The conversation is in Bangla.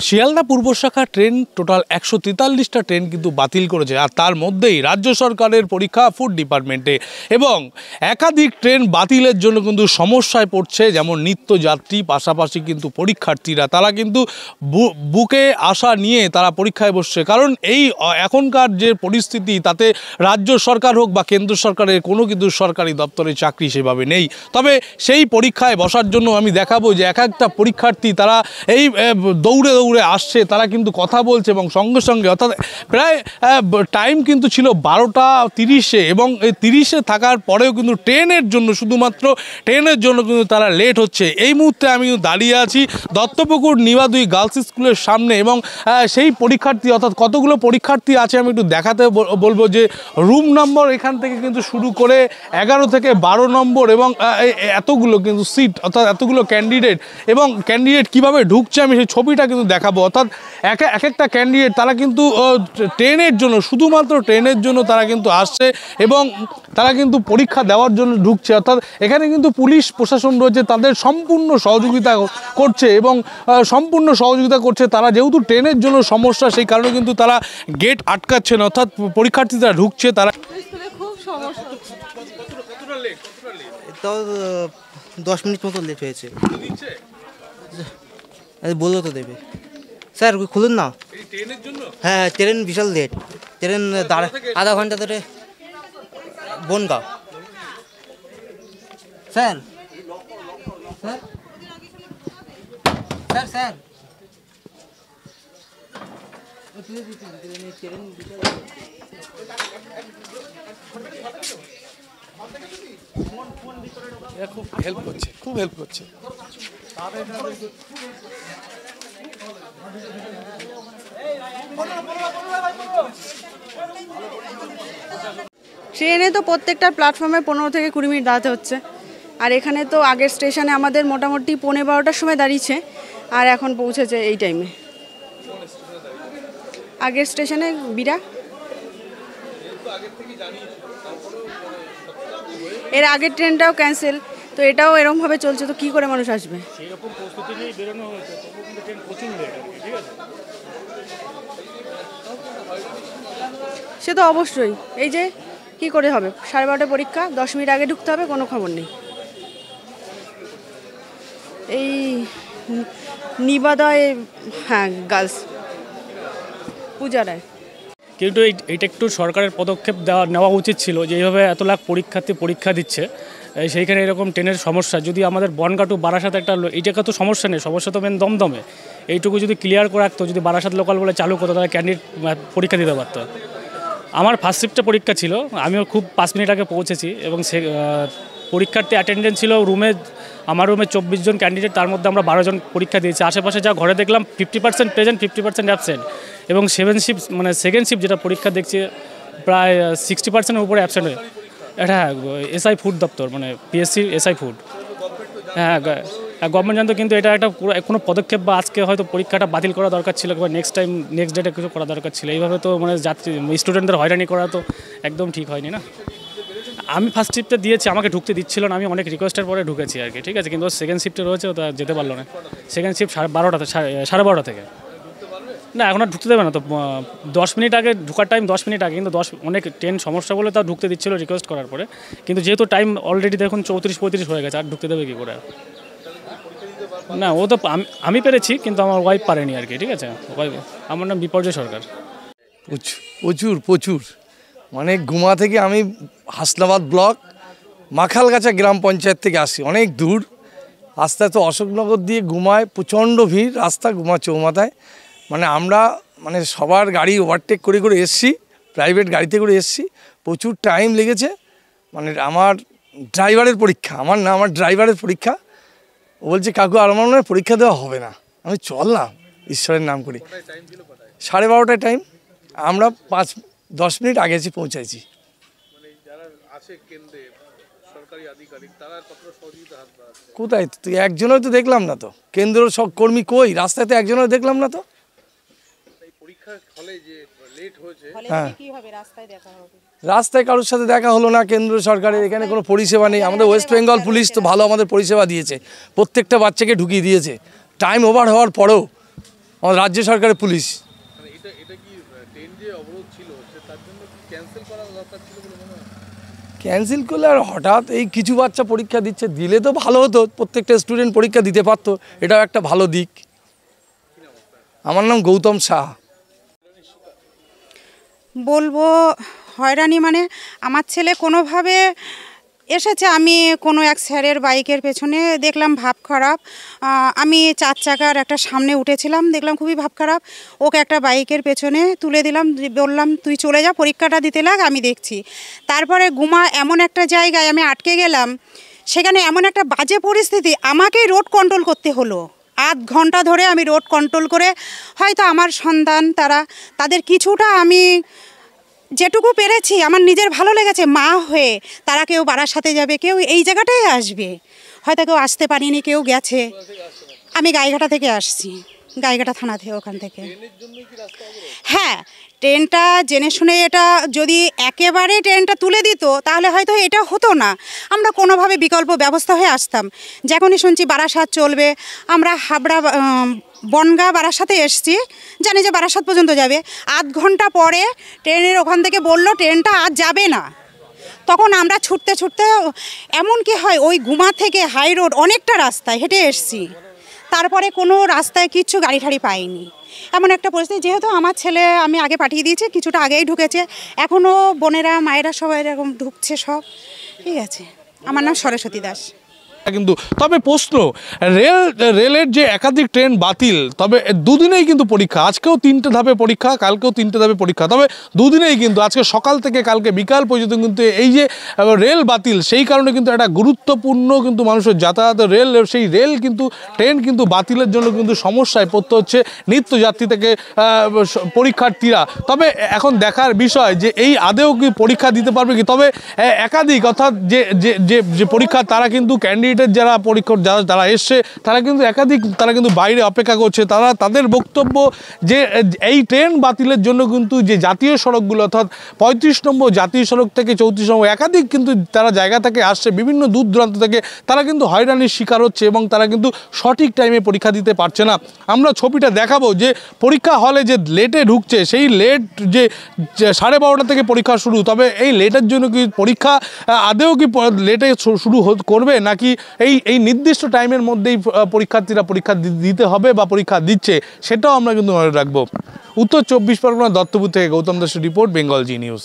শিয়ালদা পূর্ব শাখা ট্রেন টোটাল 143টা ট্রেন কিন্তু বাতিল করেছে, আর তার মধ্যেই রাজ্য সরকারের পরীক্ষা ফুড ডিপার্টমেন্টে, এবং একাধিক ট্রেন বাতিলের জন্য কিন্তু সমস্যায় পড়ছে যেমন নিত্যযাত্রী, পাশাপাশি কিন্তু পরীক্ষার্থীরা তারা কিন্তু বুকে আশা নিয়ে তারা পরীক্ষায় বসছে। কারণ এই এখনকার যে পরিস্থিতি, তাতে রাজ্য সরকার হোক বা কেন্দ্র সরকারের কোনো কিন্তু সরকারি দপ্তরে চাকরি সেভাবে নেই। তবে সেই পরীক্ষায় বসার জন্য আমি দেখাবো যে এক একটা পরীক্ষার্থী তারা এই দৌড়ে দৌড়ে আসছে, তারা কিন্তু কথা বলছে, এবং সঙ্গে সঙ্গে অর্থাৎ প্রায় টাইম কিন্তু ছিল 12টা 30-এ, এবং এই 30-এ থাকার পরেও কিন্তু ট্রেনের জন্য, শুধুমাত্র ট্রেনের জন্য কিন্তু তারা লেট হচ্ছে। এই মুহূর্তে আমি দাঁড়িয়ে আছি দত্তপুকুর নিবাদুই গার্লস স্কুলের সামনে, এবং সেই পরীক্ষার্থী অর্থাৎ কতগুলো পরীক্ষার্থী আছে আমি একটু দেখাতে বলবো। যে রুম নম্বর এখান থেকে কিন্তু শুরু করে 11 থেকে 12 নম্বর, এবং এতগুলো কিন্তু সিট অর্থাৎ এতগুলো ক্যান্ডিডেট, এবং ক্যান্ডিডেট কীভাবে ঢুকছে আমি সেই ছবিটা কিন্তু দেখাবো। অর্থাৎ এক একটা ক্যান্ডিডেট তারা কিন্তু ট্রেনের জন্য, শুধুমাত্র ট্রেনের জন্য তারা কিন্তু আসছে, এবং তারা কিন্তু পরীক্ষা দেওয়ার জন্য ঢুকছে। অর্থাৎ এখানে কিন্তু পুলিশ প্রশাসন রয়েছে, তাদের সম্পূর্ণ সহযোগিতা করছে, এবং সম্পূর্ণ সহযোগিতা করছে। তারা যেহেতু ট্রেনের জন্য সমস্যা, সেই কারণে কিন্তু তারা গেট আটকাচ্ছেন, অর্থাৎ পরীক্ষার্থীরা ঢুকছে। তারা খুব সমস্যা, তাও 10 মিনিট মতো লেট হয়েছে। বললো তো দেবে স্যার, খুলুন না। হ্যাঁ, ট্রেন বিশাল লেট, ট্রেন আধা ঘন্টা ধরে Bangaon. Sir sir sir sir খুব হেল্প করছে, খুব হেল্প করছে। ট্রেনে তো প্রত্যেকটা প্ল্যাটফর্মে 15 থেকে 20 মিনিট দাঁড়াতে হচ্ছে, আর এখানে তো আগের স্টেশনে আমাদের মোটামুটি 12:15টার সময় দাঁড়িয়েছে, আর এখন পৌঁছেছে এই টাইমে। আগের স্টেশনে বিরা, এর আগের ট্রেনটাও ক্যান্সেল, তো এটাও এরকমভাবে চলছে, তো কী করে মানুষ আসবে? সে তো অবশ্যই, এই যে কি করে হবে, 12:30 পরীক্ষা, 10 মিনিট আগে ঢুকতে হবে, কোনো খবর নেই। এই নিবাদয়, হ্যাঁ গার্লস পূজারায়। কিন্তু এইটা একটু সরকারের পদক্ষেপ নেওয়া উচিত ছিল, যে এইভাবে এত লাখ পরীক্ষার্থী পরীক্ষা দিচ্ছে, সেইখানে এরকম ট্রেনের সমস্যা। যদি আমাদের বনগাঁ টু বারাসাত একটা, এই জায়গা তো সমস্যা নেই, সমস্যা তো মেন দমদমে, এইটুকু যদি ক্লিয়ার করে রাখতো, যদি বারাসাত লোকাল বলে চালু করতো, তাহলে ক্যান্ডিডেট পরীক্ষা দিতে পারতো। আমার ফার্স্ট শিফটে পরীক্ষা ছিল, আমিও খুব 5 মিনিট আগে পৌঁছেছি, এবং সে পরীক্ষার্থী অ্যাটেন্ডেন্স ছিল রুমে, আমার রুমে 24 জন ক্যান্ডিডেট, তার মধ্যে আমরা 12 জন পরীক্ষা দিয়েছি। আশেপাশে যা ঘরে দেখলাম 50% প্রেজেন্ট, 50% অ্যাবসেন্ট, এবং 7 শিফট মানে সেকেন্ড শিফট যেটা পরীক্ষা দেখছি প্রায় 60%-এর উপরে অ্যাবসেন্ট হয়ে। এটা হ্যাঁ, এসআই ফুড দপ্তর, মানে পিএসসি এসআই ফুড, হ্যাঁ গভর্নমেন্ট জানতো, কিন্তু এটা একটা কোনো পদক্ষেপ বা আজকে হয়তো পরীক্ষাটা বাতিল করা দরকার ছিল, বা নেক্সট ডেটে কিছু করা দরকার ছিল। এইভাবে তো মানে যাত্রী স্টুডেন্টদের হয়রানি করা তো একদম ঠিক হয়নি না। আমি ফার্স্ট শিফটে দিয়েছি, আমাকে ঢুকতে দিচ্ছিল না, আমি অনেক রিকোয়েস্টের পরে ঢুকেছি আর কি, ঠিক আছে, কিন্তু সেকেন্ড শিফটে রয়েছে, ওটা যেতে পারলো না। সেকেন্ড শিফট 12:30 থেকে, না এখন আর ঢুকতে দেবে না তো। 10 মিনিট আগে ঢোকার টাইম, 10 মিনিট আগে, কিন্তু অনেক ট্রেন সমস্যা বলে তাও ঢুকতে দিচ্ছিল রিকোয়েস্ট করার পরে, কিন্তু যেহেতু টাইম অলরেডি দেখুন 34-35 হয়ে গেছে, আর ঢুকতে দেবে কী করে? না, ও তো আমি পেরেছি, কিন্তু আমার ওয়াইফ পারেনি আর কি, ঠিক আছে। আমার নাম বিপর্যয় সরকার। প্রচুর মানে গুমা থেকে আমি হাসনাবাদ ব্লক মাখালগাছা গ্রাম পঞ্চায়েত থেকে আসি, অনেক দূর রাস্তায়, তো অশোকনগর দিয়ে গুমায় প্রচণ্ড ভিড় রাস্তা, গুমা চৌমাথায়। মানে আমরা মানে সবার গাড়ি ওভারটেক করে এসছি, প্রাইভেট গাড়িতে করে এসছি, প্রচুর টাইম লেগেছে। মানে আমার ড্রাইভারের পরীক্ষা, আমার ড্রাইভারের পরীক্ষা, ও বলছে কাকু আর আমার মনে হয় পরীক্ষা দেওয়া হবে না। আমি চল না, ঈশ্বরের নাম করি। 12:30টায় টাইম, আমরা 5-10 মিনিট আগে এসে পৌঁছাইছি। কোথায় তুই একজনও তো দেখলাম না তো, কেন্দ্র সব কর্মী কই, রাস্তায় তো একজনও দেখলাম না তো। হ্যাঁ, রাস্তায় কারোর সাথে দেখা হলো না। কেন্দ্র সরকারের এখানে কোনো পরিষেবা নেই। আমাদের ওয়েস্ট বেঙ্গল পুলিশ তো ভালো আমাদের পরিষেবা দিয়েছে, প্রত্যেকটা বাচ্চাকে ঢুকিয়ে দিয়েছে, টাইম ওভার হওয়ার পরেও আমাদের রাজ্য সরকারের পুলিশ। ক্যান্সেল করলে আর হঠাৎ এই কিছু বাচ্চা পরীক্ষা দিচ্ছে, দিলে তো ভালো হতো, প্রত্যেকটা স্টুডেন্ট পরীক্ষা দিতে পারতো, এটাও একটা ভালো দিক। আমার নাম গৌতম শাহ। বলবো হয়রানি মানে আমার ছেলে কোনোভাবে এসেছে, আমি কোনো এক স্যারের বাইকের পেছনে দেখলাম ভাব খারাপ, আমি 4 চাকার একটা সামনে উঠেছিলাম, দেখলাম খুবই ভাব খারাপ, ওকে একটা বাইকের পেছনে তুলে দিলাম, বললাম তুই চলে যা পরীক্ষাটা দিতে লাগ, আমি দেখছি। তারপরে গুমা এমন একটা জায়গায় আমি আটকে গেলাম, সেখানে এমন একটা বাজে পরিস্থিতি, আমাকেই রোড কন্ট্রোল করতে হলো। আধ ঘন্টা ধরে আমি রোড কন্ট্রোল করে, হয়তো আমার সন্তান তাদের কিছুটা আমি যেটুকু পেরেছি, আমার নিজের ভালো লেগেছে, মা হয়ে তারা কেউ বারাসাতে যাবে, কেউ এই জায়গাটায় আসবে, হয়তো কেউ আসতে পারিনি, কেউ গেছে। আমি গাইঘাটা থেকে আসছি, গাইঘাটা থানা থেকে, ওখান থেকে। হ্যাঁ, ট্রেনটা জেনে শুনে এটা যদি একেবারে ট্রেনটা তুলে দিত তাহলে হয়তো এটা হতো না, আমরা কোনোভাবে বিকল্প ব্যবস্থা হয়ে আসতাম। যখনই শুনছি বারাসাত চলবে, আমরা হাবড়া বনগাঁ বারাসাতে এসছি, জানি যে বারাসাত পর্যন্ত যাবে। আধ ঘন্টা পরে ট্রেনের ওখান থেকে বলল ট্রেনটা আজ যাবে না। তখন আমরা ছুটতে ছুটতে, এমন কি হয় ওই গুমা থেকে হাই রোড অনেকটা রাস্তায় হেঁটে এসছি, তারপরে কোনো রাস্তায় কিচ্ছু গাড়ি ঠাড়ি পাইনি। এমন একটা পরিস্থিতি, যেহেতু আমার ছেলে আমি আগে পাঠিয়ে দিয়েছি, কিছুটা আগেই ঢুকেছে, এখনও বোনেরা মায়েরা সবাই এরকম ঢুকছে সব, ঠিক আছে। আমার নাম সরস্বতী দাস। কিন্তু তবে প্রশ্ন, রেলের যে একাধিক ট্রেন বাতিল, তবে দুদিনেই কিন্তু পরীক্ষা, আজকেও 3টে ধাপে পরীক্ষা, কালকেও 3টে ধাপে পরীক্ষা, তবে দুদিনেই কিন্তু আজকে সকাল থেকে কালকে বিকাল পর্যন্ত কিন্তু এই যে রেল বাতিল, সেই কারণে কিন্তু একটা গুরুত্বপূর্ণ কিন্তু মানুষের যাতায়াত সেই রেল কিন্তু ট্রেন কিন্তু বাতিলের জন্য কিন্তু সমস্যায় পড়তে হচ্ছে নিত্যযাত্রী থেকে পরীক্ষার্থীরা। তবে এখন দেখার বিষয় যে এই আদেও কি পরীক্ষা দিতে পারবে কি। তবে একাধিক, অর্থাৎ যে পরীক্ষা, তারা কিন্তু যারা পরীক্ষক যারা এসছে, তারা কিন্তু একাধিক, তারা কিন্তু বাইরে অপেক্ষা করছে। তাদের বক্তব্য যে এই ট্রেন বাতিলের জন্য কিন্তু যে জাতীয় সড়কগুলো, অর্থাৎ 35 নম্বর জাতীয় সড়ক থেকে 34 নম্বর একাধিক কিন্তু তারা জায়গা থেকে আসছে, বিভিন্ন দূর দূরান্ত থেকে, তারা কিন্তু হয়রানির শিকার হচ্ছে এবং তারা কিন্তু সঠিক টাইমে পরীক্ষা দিতে পারছে না। আমরা ছবিটা দেখাবো যে পরীক্ষা হলে যে লেটে ঢুকছে, সেই লেট যে 12:30 থেকে পরীক্ষা শুরু, তবে এই লেটের জন্য কি পরীক্ষা আদেও কি লেটে শুরু করবে, নাকি এই নির্দিষ্ট টাইমের মধ্যেই পরীক্ষার্থীরা পরীক্ষা দিতে হবে বা পরীক্ষা দিচ্ছে, সেটাও আমরা কিন্তু মনে রাখবো। উত্তর 24 পরগনা দত্তপুর থেকে গৌতম দাসের রিপোর্ট, বেঙ্গল জি নিউজ।